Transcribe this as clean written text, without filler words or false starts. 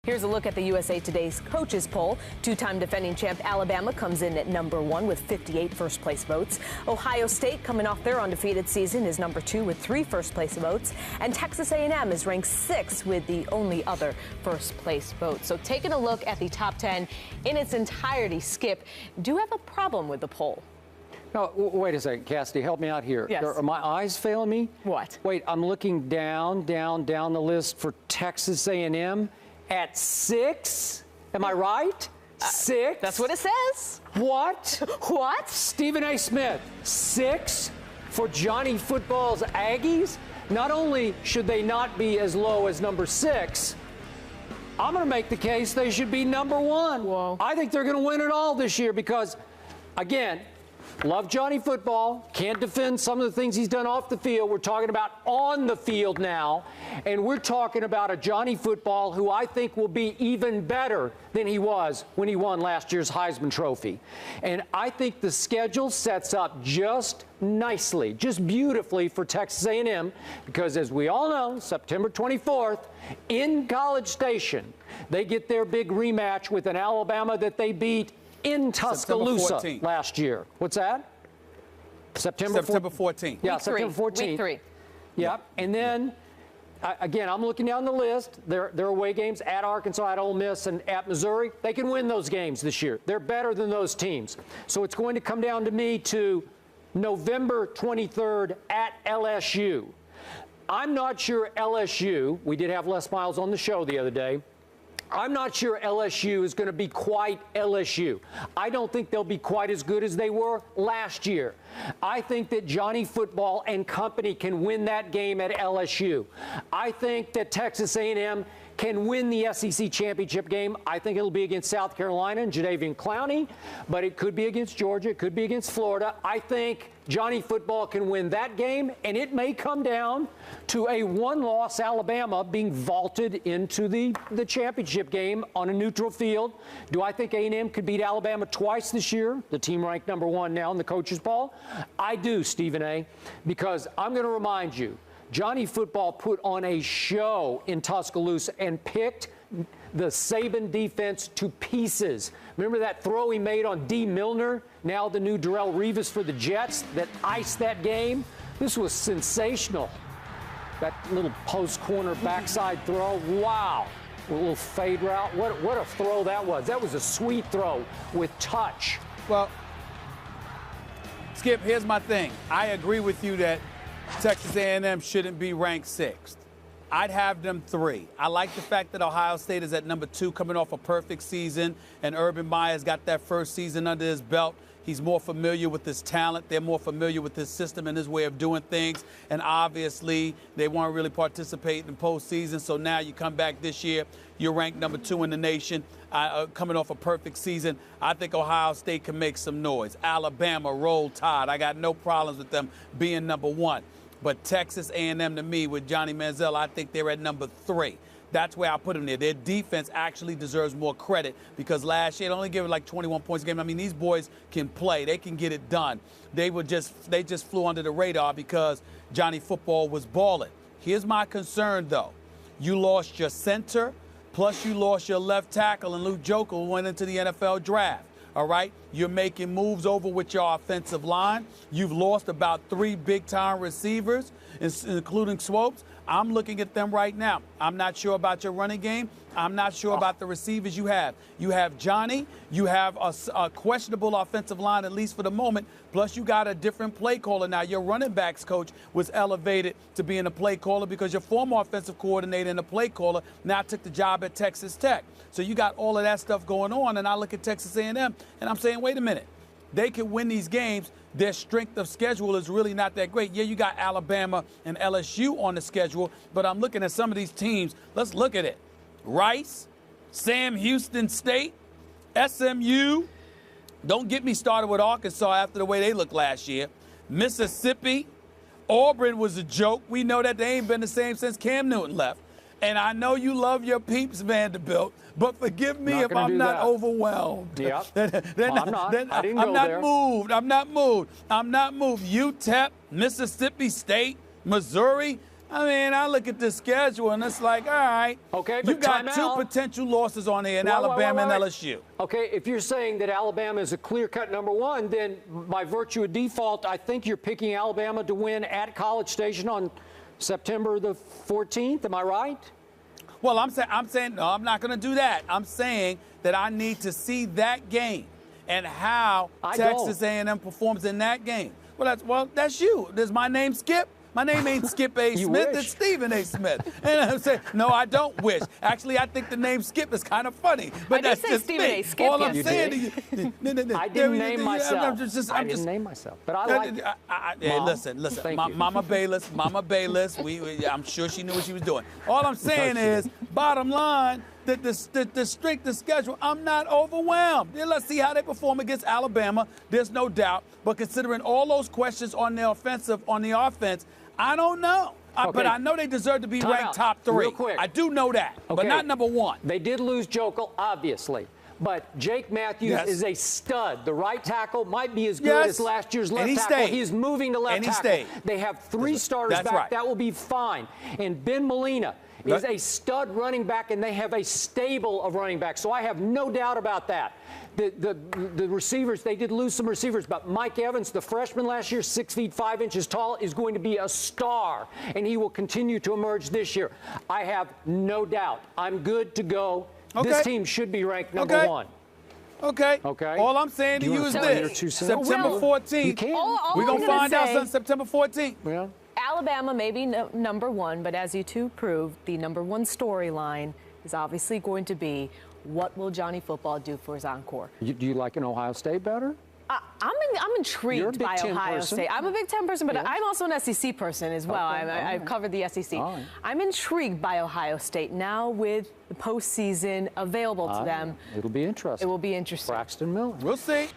Here's a look at the USA Today's coaches poll. Two-time defending champ Alabama comes in at number 1 with 58 first-place votes. Ohio State, coming off their undefeated season, is number 2 with 3 first-place votes. And Texas A&M is ranked 6 with the only other first-place vote. So taking a look at the top 10 in its entirety, Skip, do you have a problem with the poll? No, wait a second, Cassidy, help me out here. Yes. Are my eyes failing me? What? Wait, I'm looking down the list for Texas A&M at 6. Am I right? 6? That's what it says. What? What? Stephen A. Smith, 6 for Johnny Football's Aggies? Not only should they not be as low as number 6, I'm going to make the case they should be number 1. Whoa. I think they're going to win it all this year because, again, love Johnny Football. Can't defend some of the things he's done off the field. We're talking about on the field now. And we're talking about a Johnny Football who I think will be even better than he was when he won last year's Heisman Trophy. And I think the schedule sets up just nicely, just beautifully for Texas A&M because, as we all know, September 24th in College Station, they get their big rematch with an Alabama that they beat in Tuscaloosa last year. What's that? September 14th. Yeah, September 14th. Week 3. Yep. And then, again, I'm looking down the list. Their away games at Arkansas, at Ole Miss, and at Missouri. They can win those games this year. They're better than those teams. So it's going to come down to me to November 23rd at LSU. I'm not sure LSU, we did have Les Miles on the show the other day, I'm not sure LSU is going to be quite LSU. I don't think they'll be quite as good as they were last year. I think that Johnny Football and company can win that game at LSU. I think that Texas A&M can win the SEC championship game. I think it'll be against South Carolina and Jadeveon Clowney, but it could be against Georgia. It could be against Florida. I think Johnny Football can win that game, and it may come down to a one-loss Alabama being vaulted into the championship game on a neutral field. Do I think A&M could beat Alabama twice this year? The team ranked number 1 now in the coaches' poll. I do, Stephen A., because I'm going to remind you, Johnny Football put on a show in Tuscaloosa and picked the Saban defense to pieces. Remember that throw he made on D. Milner, now the new Darrelle Revis for the Jets, that iced that game? This was sensational. That little post corner backside throw, wow. A little fade route. What a throw that was. That was a sweet throw with touch. Well, Skip, here's my thing. I agree with you that Texas A&M shouldn't be ranked 6th. I'd have them 3. I like the fact that Ohio State is at number 2 coming off a perfect season, and Urban Meyer's got that first season under his belt. He's more familiar with his talent. They're more familiar with his system and his way of doing things. And obviously, they weren't really participating in postseason. So now you come back this year, you're ranked number 2 in the nation, coming off a perfect season. I think Ohio State can make some noise. Alabama, Roll Tide. I got no problems with them being number 1. But Texas A&M, to me, with Johnny Manziel, I think they're at number 3. That's where I put them there. Their defense actually deserves more credit because last year they only gave it like 21 points a game. I mean, these boys can play. They can get it done. They just flew under the radar because Johnny Football was balling. Here's my concern, though. You lost your center, plus you lost your left tackle, and Luke Joker went into the NFL draft. All right? You're making moves over with your offensive line. You've lost about 3 big-time receivers, including Swopes. I'm looking at them right now. I'm not sure about your running game. I'm not sure about the receivers you have. You have Johnny. You have a questionable offensive line, at least for the moment. Plus, you got a different play caller now. Your running backs coach was elevated to being a play caller because your former offensive coordinator and a play caller now took the job at Texas Tech. So you got all of that stuff going on, and I look at Texas A&M, and I'm saying, wait a minute. They can win these games. Their strength of schedule is really not that great. Yeah, you got Alabama and LSU on the schedule, but I'm looking at some of these teams. Let's look at it. Rice, Sam Houston State, SMU. Don't get me started with Arkansas after the way they looked last year. Mississippi, Auburn was a joke. We know that they ain't been the same since Cam Newton left. And I know you love your peeps, Vanderbilt, but forgive me if I'm not overwhelmed. Yep. I'm not. I didn't go there. I'm not moved. UTEP, Mississippi State, Missouri. I mean, I look at the schedule and it's like, all right. Okay, you but got two timeout. potential losses on there in Wait. Alabama and LSU. Okay, if you're saying that Alabama is a clear-cut number one, then by virtue of default, I think you're picking Alabama to win at College Station on September the 14th. Am I right? Well, I'm saying no, I'm not going to do that. I'm saying that I need to see that game and how Texas A&M performs in that game. Well, that's you. Does my name Skip? My name ain't Skip A. Smith, it's Stephen A. Smith. And I'm saying, no, I don't wish. Actually, I think the name Skip is kind of funny. But that's just Stephen me. A. Skip. All I'm saying to you. I didn't name myself. I didn't name myself. But I like Hey, listen. Mama Bayless, I'm sure she knew what she was doing. All I'm saying is, bottom line, the strength of schedule, I'm not overwhelmed. Yeah, let's see how they perform against Alabama. There's no doubt. But considering all those questions on the offense, I don't know. But I know they deserve to be ranked top 3. Real quick. I do know that, but not number 1. They did lose Jokel, obviously. But Jake Matthews is a stud. The right tackle might be as good as last year's left tackle. He's moving to left tackle. They have 3 starters back. Right. That will be fine. And Ben Molina is a stud running back, and they have a stable of running backs. So I have no doubt about that. The receivers, they did lose some receivers, but Mike Evans, the freshman last year, 6 feet 5 inches tall, is going to be a star, and he will continue to emerge this year. I have no doubt. I'm good to go. This team should be ranked number 1. Okay. All I'm saying to you is this. September 14th. We're going to find out on September 14th. Yeah. Alabama may be number 1, but as you two proved, the number 1 storyline is obviously going to be, what will Johnny Football do for his encore? Do you like an Ohio State better? I'm intrigued by Ohio State. I'm a Big Ten person, but I'm also an SEC person as well. I've covered the SEC. I'm intrigued by Ohio State now with the postseason available to them. It'll be interesting. It will be interesting. Braxton Miller. We'll see.